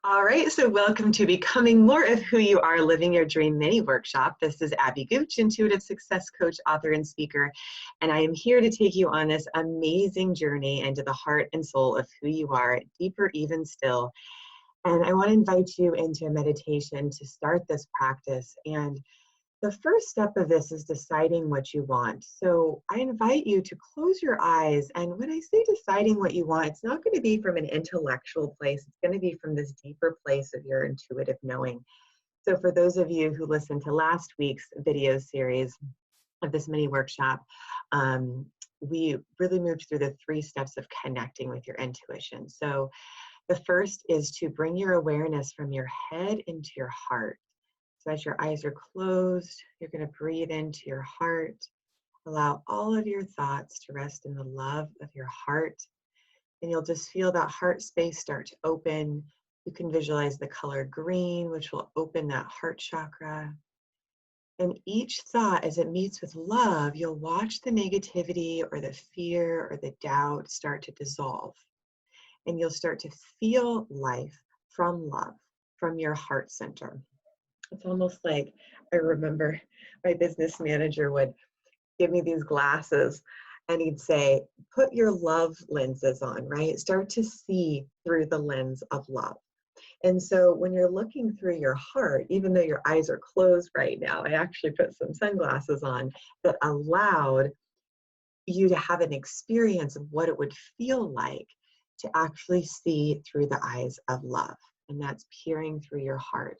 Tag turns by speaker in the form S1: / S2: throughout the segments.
S1: All right, so welcome to Becoming More of Who You Are, Living Your Dream mini workshop. This is Abby Gooch, intuitive success coach, author, and speaker, and I am here to take you on this amazing journey into the heart and soul of who you are, deeper even still. And I want to invite you into a meditation to start this practice. And the first step of this is deciding what you want. So I invite you to close your eyes. And when I say deciding what you want, it's not going to be from an intellectual place. It's going to be from this deeper place of your intuitive knowing. So for those of you who listened to last week's video series of this mini workshop, we really moved through the 3 steps of connecting with your intuition. So the first is to bring your awareness from your head into your heart. So as your eyes are closed, you're going to breathe into your heart. Allow all of your thoughts to rest in the love of your heart. And you'll just feel that heart space start to open. You can visualize the color green, which will open that heart chakra. And each thought, as it meets with love, you'll watch the negativity or the fear or the doubt start to dissolve. And you'll start to feel life from love, from your heart center. It's almost like I remember my business manager would give me these glasses and he'd say, put your love lenses on, right? Start to see through the lens of love. And so when you're looking through your heart, even though your eyes are closed right now, I actually put some sunglasses on that allowed you to have an experience of what it would feel like to actually see through the eyes of love. And that's peering through your heart.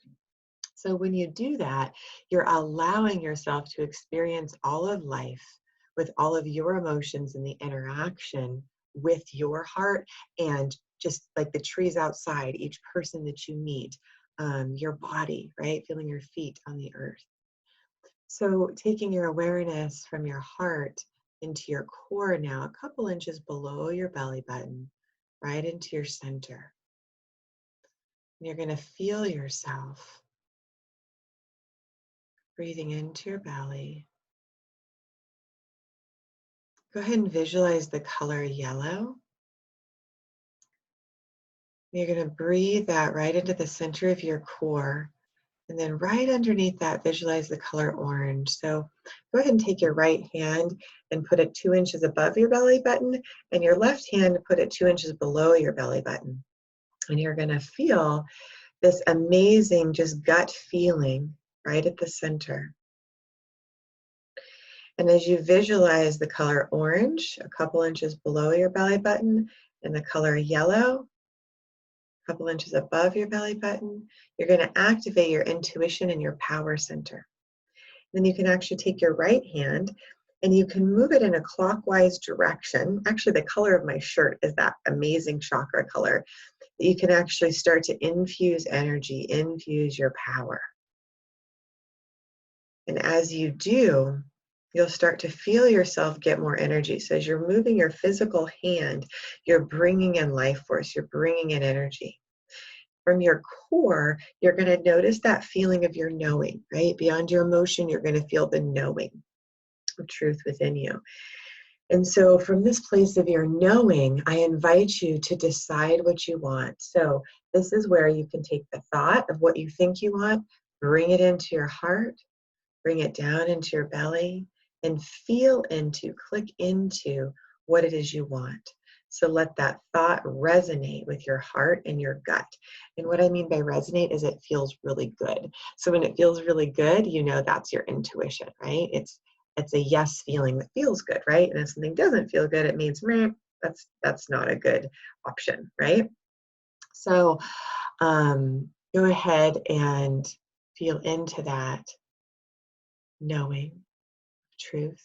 S1: So when you do that, you're allowing yourself to experience all of life with all of your emotions and the interaction with your heart, and just like the trees outside, each person that you meet, your body, right? Feeling your feet on the earth. So taking your awareness from your heart into your core now, a couple inches below your belly button, right into your center. And you're going to feel yourself breathing into your belly. Go ahead and visualize the color yellow. You're going to breathe that right into the center of your core. And then right underneath that, visualize the color orange. So go ahead and take your right hand and put it 2 inches above your belly button, and your left hand put it 2 inches below your belly button. And you're going to feel this amazing just gut feeling right at the center. And as you visualize the color orange, a couple inches below your belly button, and the color yellow, a couple inches above your belly button, you're going to activate your intuition and your power center. Then you can actually take your right hand and you can move it in a clockwise direction. Actually, the color of my shirt is that amazing chakra color. You can actually start to infuse energy, infuse your power. And as you do, you'll start to feel yourself get more energy. So as you're moving your physical hand, you're bringing in life force, you're bringing in energy. From your core, you're going to notice that feeling of your knowing, right? Beyond your emotion, you're going to feel the knowing of truth within you. And so from this place of your knowing, I invite you to decide what you want. So this is where you can take the thought of what you think you want, bring it into your heart, bring it down into your belly, and feel into, click into what it is you want. So let that thought resonate with your heart and your gut. And what I mean by resonate is it feels really good. So when it feels really good, you know that's your intuition, right? It's a yes feeling that feels good, right? And if something doesn't feel good, it means, meh, that's not a good option, right? So go ahead and feel into that knowing truth,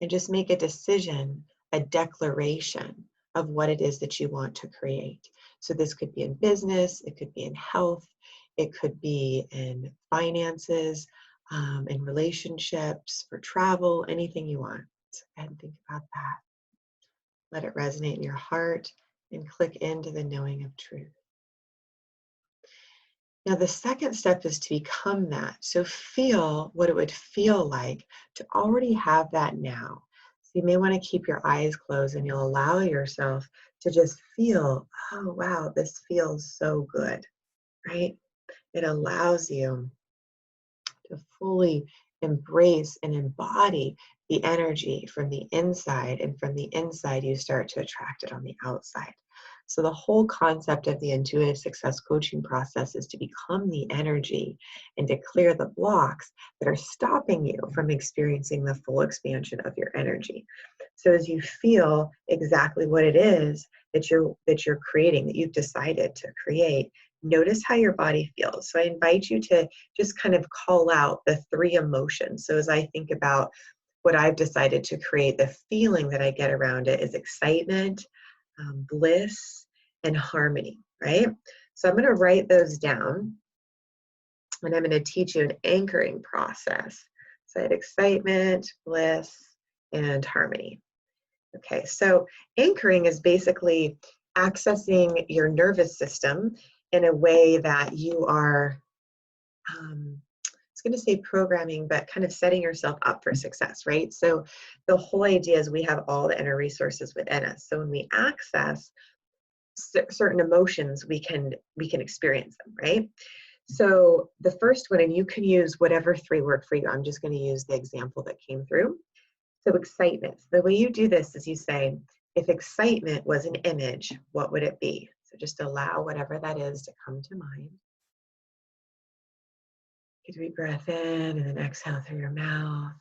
S1: and just make a decision, a declaration of what it is that you want to create. So this could be in business, it could be in health, it could be in finances, in relationships, for travel, anything you want. So go ahead and think about that. Let it resonate in your heart and click into the knowing of truth. Now, the second step is to become that. So feel what it would feel like to already have that now. So you may want to keep your eyes closed and you'll allow yourself to just feel, oh, wow, this feels so good, right? It allows you to fully embrace and embody the energy from the inside, and from the inside you start to attract it on the outside. So the whole concept of the intuitive success coaching process is to become the energy and to clear the blocks that are stopping you from experiencing the full expansion of your energy. So as you feel exactly what it is that you're creating, that you've decided to create, notice how your body feels. So I invite you to just kind of call out the three emotions. So as I think about what I've decided to create, the feeling that I get around it is excitement, bliss, and harmony, right? So I'm going to write those down, and I'm going to teach you an anchoring process. So I had excitement, bliss, and harmony. Okay, so anchoring is basically accessing your nervous system in a way that you are, I was going to say programming, but kind of setting yourself up for success, right? So the whole idea is we have all the inner resources within us. So when we access certain emotions, we can experience them, right? So the first one, and you can use whatever three work for you. I'm just going to use the example that came through. So excitement. The way you do this is you say, if excitement was an image, what would it be? So just allow whatever that is to come to mind. Take a deep breath in and then exhale through your mouth.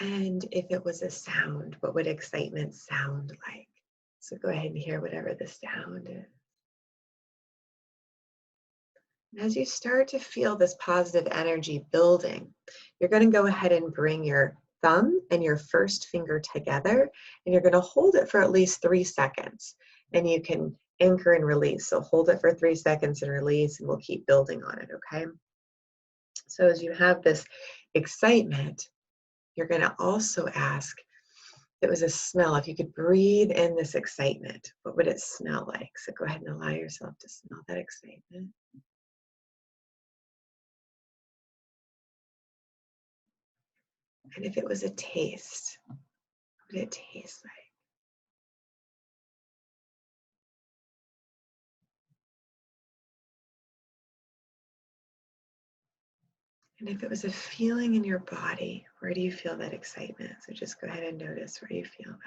S1: And if it was a sound, what would excitement sound like? So go ahead and hear whatever the sound is. And as you start to feel this positive energy building, you're going to go ahead and bring your thumb and your first finger together, and you're going to hold it for at least 3 seconds. And you can anchor and release. So hold it for 3 seconds and release, and we'll keep building on it, okay? So as you have this excitement, you're going to also ask, if it was a smell, if you could breathe in this excitement, what would it smell like? So go ahead and allow yourself to smell that excitement. And if it was a taste, what would it taste like? And if it was a feeling in your body, where do you feel that excitement? So just go ahead and notice where you feel that.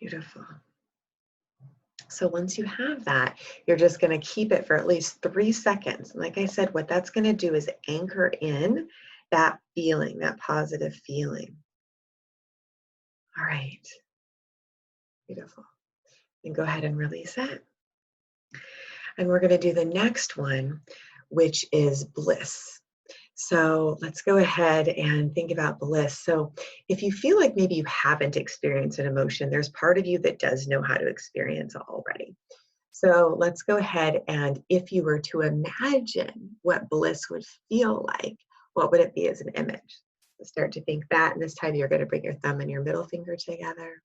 S1: Beautiful. So once you have that, you're just going to keep it for at least 3 seconds. And like I said, what that's going to do is anchor in that feeling, that positive feeling. All right. Beautiful. Then go ahead and release it. And we're going to do the next one, which is bliss. So let's go ahead and think about bliss. So if you feel like maybe you haven't experienced an emotion, there's part of you that does know how to experience it already. So let's go ahead, and if you were to imagine what bliss would feel like, what would it be as an image? So start to think that, and this time you're going to bring your thumb and your middle finger together.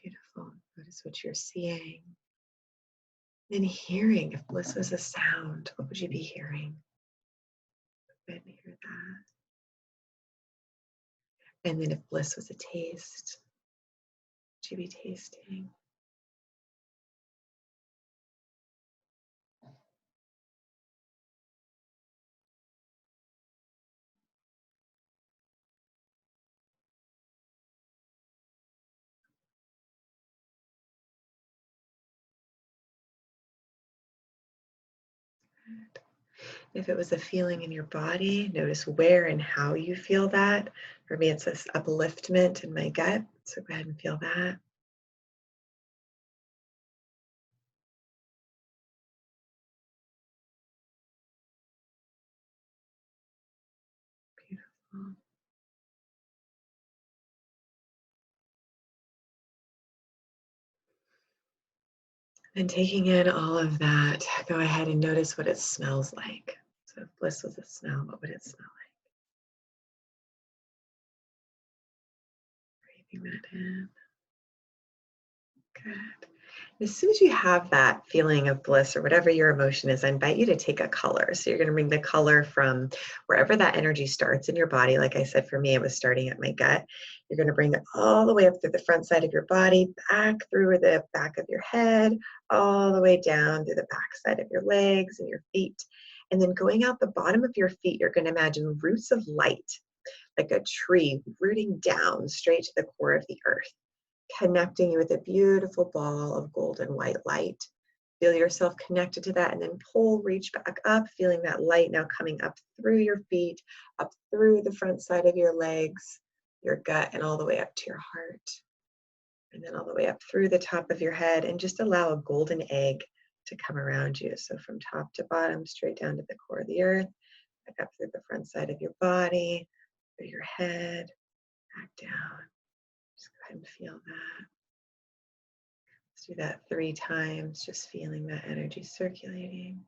S1: Beautiful. Notice what you're seeing. Then hearing, if bliss was a sound, what would you be hearing? Go ahead and hear that. And then if bliss was a taste, what would you be tasting? If it was a feeling in your body, notice where and how you feel that. For me, it's this upliftment in my gut. So go ahead and feel that. Beautiful. And taking in all of that, go ahead and notice what it smells like. So if bliss was a smell, what would it smell like? Breathing that in. Good. As soon as you have that feeling of bliss or whatever your emotion is, I invite you to take a color. So you're going to bring the color from wherever that energy starts in your body. Like I said, for me, it was starting at my gut. You're going to bring it all the way up through the front side of your body, back through the back of your head, all the way down through the back side of your legs and your feet. And then going out the bottom of your feet, you're going to imagine roots of light, like a tree rooting down straight to the core of the earth, connecting you with a beautiful ball of golden white light. Feel yourself connected to that, and then reach back up, feeling that light now coming up through your feet, up through the front side of your legs, your gut, and all the way up to your heart. And then all the way up through the top of your head, and just allow a golden egg to come around you. So from top to bottom, straight down to the core of the earth, back up through the front side of your body, through your head, back down. Just go ahead and feel that. Let's do that 3 times, just feeling that energy circulating.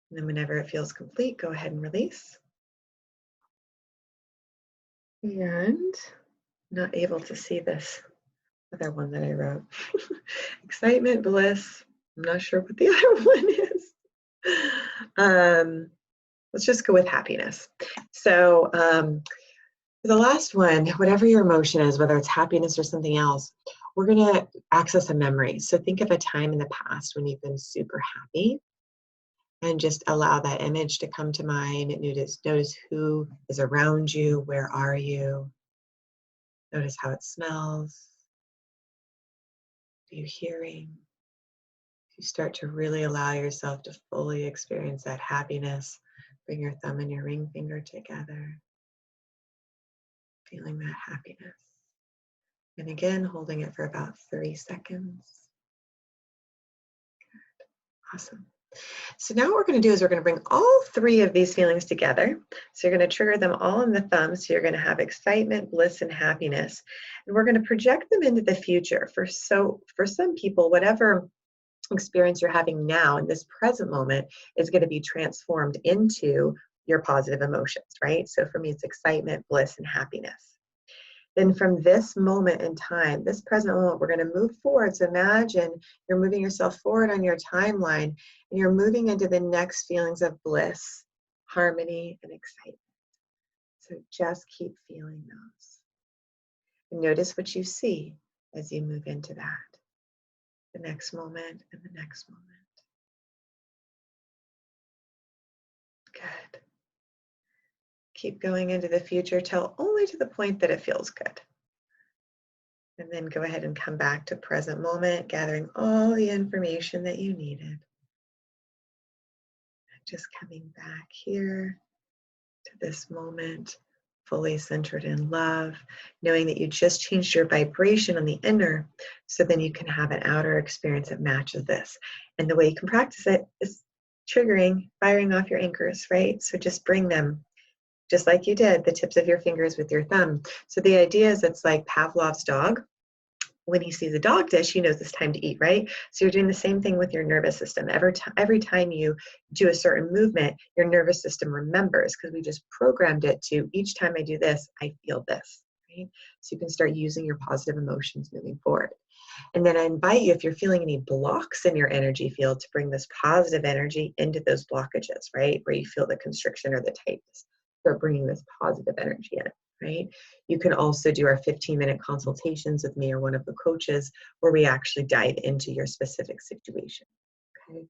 S1: And then whenever it feels complete, go ahead and release. And not able to see this other one that I wrote. Excitement, bliss. I'm not sure what the other one is. Let's just go with happiness. So for the last one, whatever your emotion is, whether it's happiness or something else, we're going to access a memory. So think of a time in the past when you've been super happy, and just allow that image to come to mind. Notice who is around you. Where are you? Notice how it smells. Are you hearing? You start to really allow yourself to fully experience that happiness. Bring your thumb and your ring finger together. Feeling that happiness. And again, holding it for about 3 seconds. Good. Awesome. So now what we're going to do is we're going to bring all 3 of these feelings together. So you're going to trigger them all in the thumb. So you're going to have excitement, bliss, and happiness. And we're going to project them into the future. For some people, whatever experience you're having now in this present moment is going to be transformed into your positive emotions, right? So for me, it's excitement, bliss, and happiness. Then from this moment in time, this present moment, we're going to move forward. So imagine you're moving yourself forward on your timeline, and you're moving into the next feelings of bliss, harmony, and excitement. So just keep feeling those. And notice what you see as you move into that. The next moment and the next moment. Good. Keep going into the future till only to the point that it feels good. And then go ahead and come back to present moment, gathering all the information that you needed. Just coming back here to this moment, fully centered in love, knowing that you just changed your vibration on the inner, so then you can have an outer experience that matches this. And the way you can practice it is triggering, firing off your anchors, right? So just bring them, just like you did, the tips of your fingers with your thumb. So the idea is it's like Pavlov's dog. When he sees a dog dish, he knows it's time to eat, right? So you're doing the same thing with your nervous system. Every time you do a certain movement, your nervous system remembers, because we just programmed it to, each time I do this, I feel this, right? So you can start using your positive emotions moving forward. And then I invite you, if you're feeling any blocks in your energy field, to bring this positive energy into those blockages, right? Where you feel the constriction or the tightness. Start bringing this positive energy in. Right? You can also do our 15-minute consultations with me or one of the coaches where we actually dive into your specific situation. Okay.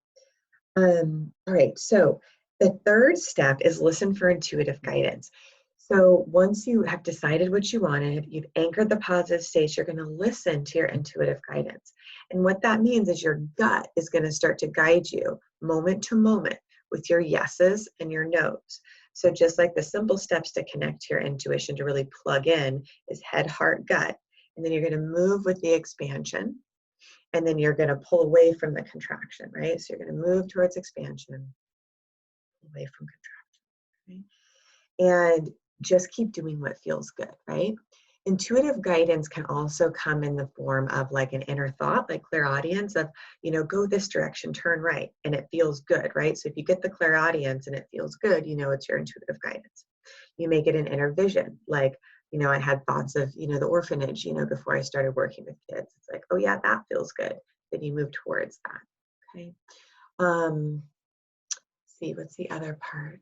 S1: All right. So the third step is listen for intuitive guidance. So once you have decided what you wanted, you've anchored the positive states, you're going to listen to your intuitive guidance. And what that means is your gut is going to start to guide you moment to moment with your yeses and your nos. So just like the simple steps to connect to your intuition, to really plug in, is head, heart, gut. And then you're going to move with the expansion. And then you're going to pull away from the contraction, right? So you're going to move towards expansion, away from contraction, right? And just keep doing what feels good, right? Intuitive guidance can also come in the form of like an inner thought, like clairaudience of, go this direction, turn right, and it feels good, right? So if you get the clairaudience and it feels good, it's your intuitive guidance. You may get an inner vision, like, I had thoughts of, the orphanage, before I started working with kids. It's like, oh yeah, that feels good. then you move towards that. Okay. See, what's the other part?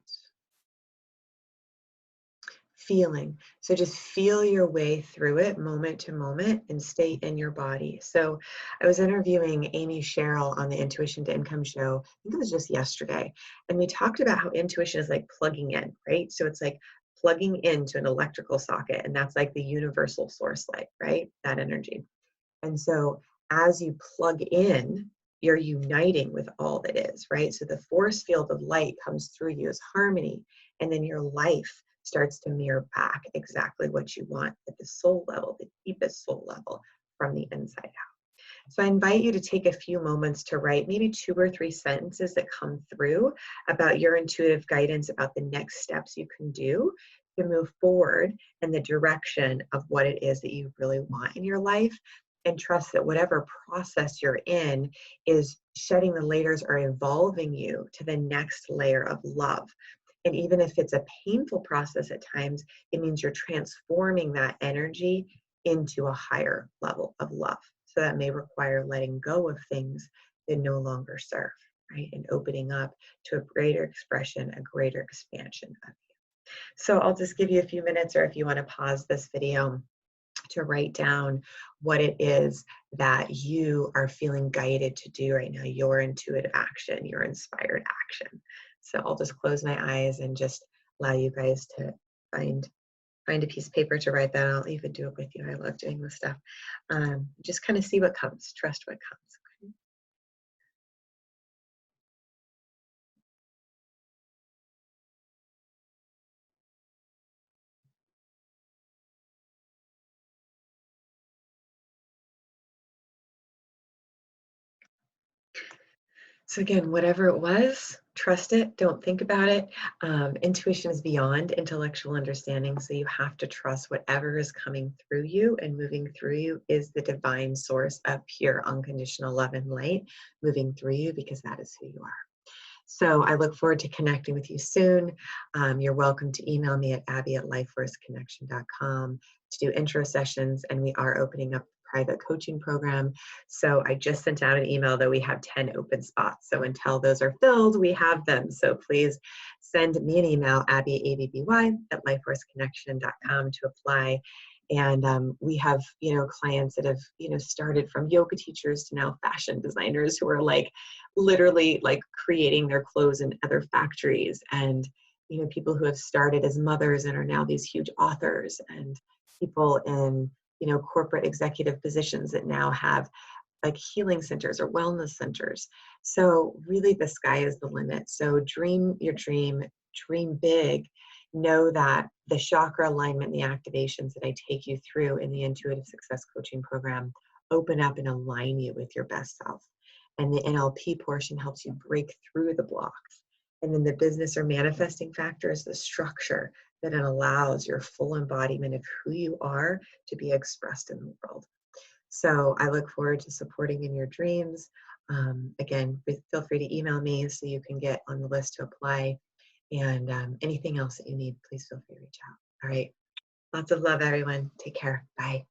S1: Feeling. So just feel your way through it moment to moment and stay in your body. So I was interviewing Amy Sherrill on the Intuition to Income show. I think it was just yesterday. And we talked about how intuition is like plugging in, right? So it's like plugging into an electrical socket, and that's like the universal source light, right? That energy. And so as you plug in, you're uniting with all that is, right? So the force field of light comes through you as harmony, and then your life starts to mirror back exactly what you want at the soul level, the deepest soul level from the inside out. So I invite you to take a few moments to write maybe 2 or 3 sentences that come through about your intuitive guidance, about the next steps you can do to move forward in the direction of what it is that you really want in your life. And trust that whatever process you're in is shedding the layers or evolving you to the next layer of love. And even if it's a painful process at times, it means you're transforming that energy into a higher level of love. So that may require letting go of things that no longer serve, right? And opening up to a greater expression, a greater expansion of you. So I'll just give you a few minutes, or if you want to pause this video, to write down what it is that you are feeling guided to do right now, your intuitive action, your inspired action. So I'll just close my eyes and just allow you guys to find a piece of paper to write that. I'll even do it with you. I love doing this stuff. Just kind of see what comes, trust what comes. Okay? So again, whatever it was, trust it, don't think about it. Intuition is beyond intellectual understanding, so you have to trust whatever is coming through you and moving through you is the divine source of pure unconditional love and light moving through you, because that is who you are. So I look forward to connecting with you soon. You're welcome to email me at abby@lifeforceconnection.com to do intro sessions, and we are opening up a private coaching program. So I just sent out an email that we have 10 open spots. So until those are filled, we have them. So please send me an email, abby@lifeforceconnection.com, to apply. And we have, clients that have, started from yoga teachers to now fashion designers who are like literally like creating their clothes in other factories, and people who have started as mothers and are now these huge authors, and people in corporate executive positions that now have like healing centers or wellness centers. So really the sky is the limit. So dream your dream, dream big. Know that the chakra alignment, the activations that I take you through in the Intuitive Success Coaching Program open up and align you with your best self. And the NLP portion helps you break through the blocks. And then the business or manifesting factor is the structure that it allows your full embodiment of who you are to be expressed in the world. So I look forward to supporting in your dreams. Again, feel free to email me so you can get on the list to apply. And anything else that you need, please feel free to reach out. All right. Lots of love, everyone. Take care. Bye.